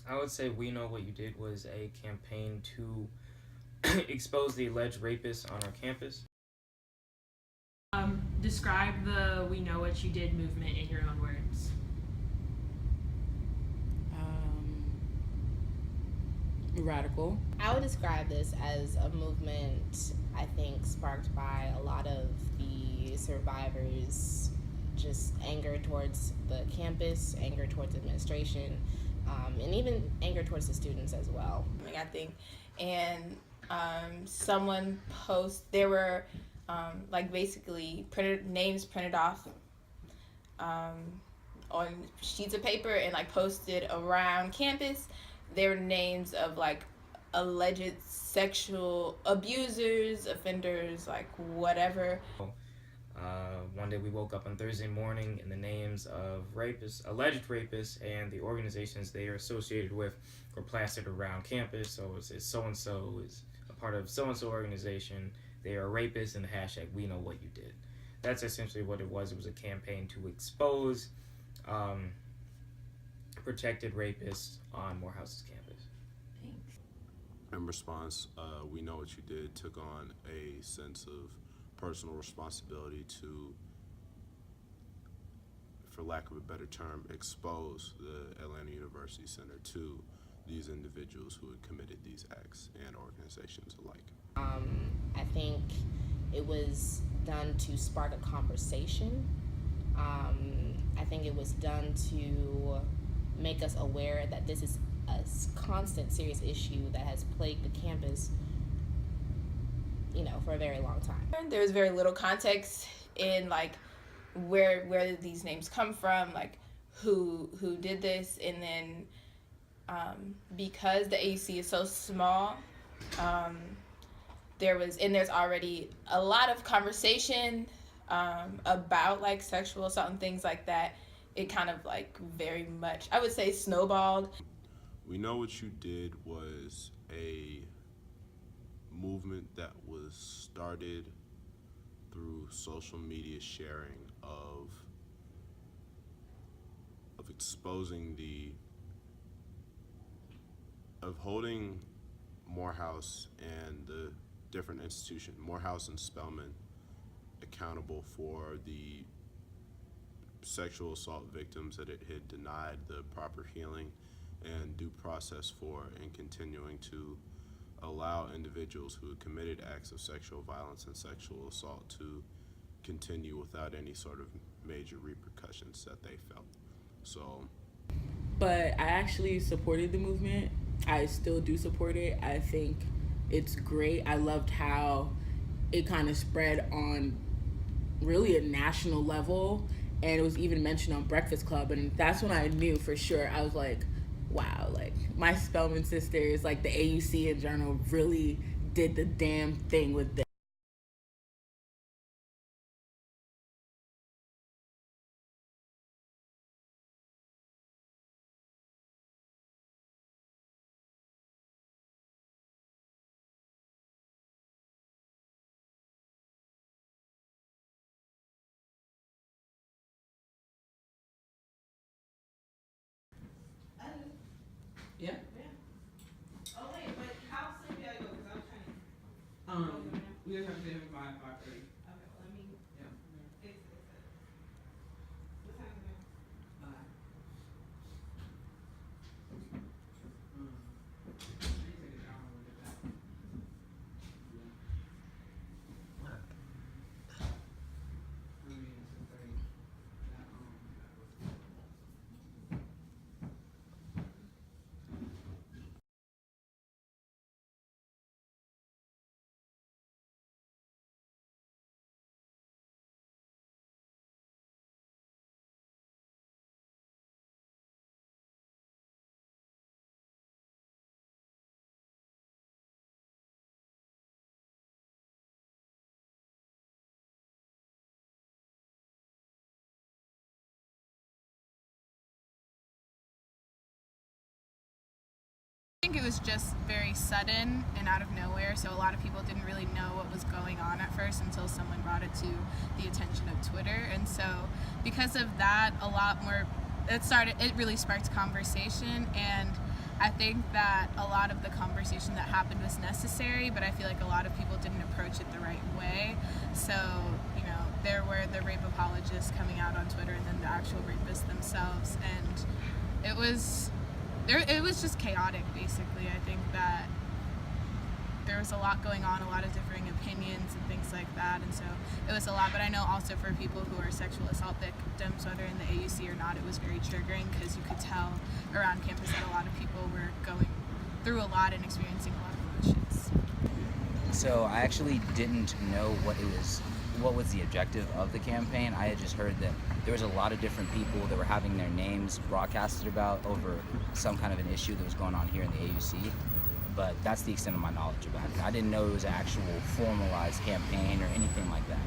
I would say We Know What You Did was a campaign to expose the alleged rapists on our campus. Describe the We Know What You Did movement in your own words. Radical. I would describe this as a movement, I think, sparked by a lot of the survivors' just anger towards the campus, anger towards administration, and even anger towards the students as well. I think, and someone there were like basically names printed off on sheets of paper and like posted around campus. There were names of like alleged sexual abusers, offenders, like whatever. One day we woke up on Thursday morning and the names of rapists, alleged rapists, and the organizations they are associated with were plastered around campus. So it says so-and-so is a part of so-and-so organization. They are rapists, and the hashtag We Know What You Did. That's essentially what it was. It was a campaign to expose protected rapists on Morehouse's campus. Thanks. In response, We Know What You Did took on a sense of personal responsibility to, for lack of a better term, expose the Atlanta University Center to these individuals who had committed these acts and organizations alike. I think it was done to spark a conversation. I think it was done to make us aware that this is a constant, serious issue that has plagued the campus, for a very long time. There was very little context in like where these names come from, like who did this, and then because the AUC is so small, there's already a lot of conversation about like sexual assault and things like that. It kind of like very much, I would say, snowballed. We Know What You Did was a movement that was started through social media sharing of exposing of holding Morehouse and the different institutions, Morehouse and Spelman, accountable for the sexual assault victims that it had denied the proper healing and due process for, and continuing to allow individuals who had committed acts of sexual violence and sexual assault to continue without any sort of major repercussions that they felt. But I actually supported the movement. I still do support it. I think it's great. I loved how it kind of spread on really a national level, and it was even mentioned on Breakfast Club, and that's when I knew for sure. I was like, wow, like my Spelman sisters, like the AUC in general, really did the damn thing with this. Yeah. Oh wait, but how soon do I go? Because I'm trying to. We have to be by 5:30. Okay, well, let me Yeah. fix this. What time is it? I think it was just very sudden and out of nowhere, so a lot of people didn't really know what was going on at first until someone brought it to the attention of Twitter. And so because of that, a lot more, it really sparked conversation, and I think that a lot of the conversation that happened was necessary, but I feel like a lot of people didn't approach it the right way. So, you know, there were the rape apologists coming out on Twitter and then the actual rapists themselves, and it was just chaotic, basically. I think that there was a lot going on, a lot of differing opinions and things like that, and so it was a lot. But I know also for people who are sexual assault victims, whether in the AUC or not, it was very triggering because you could tell around campus that a lot of people were going through a lot and experiencing a lot of emotions. So I actually didn't know what was the objective of the campaign. I had just heard that there was a lot of different people that were having their names broadcasted about over some kind of an issue that was going on here in the AUC. But that's the extent of my knowledge about it. I didn't know it was an actual formalized campaign or anything like that.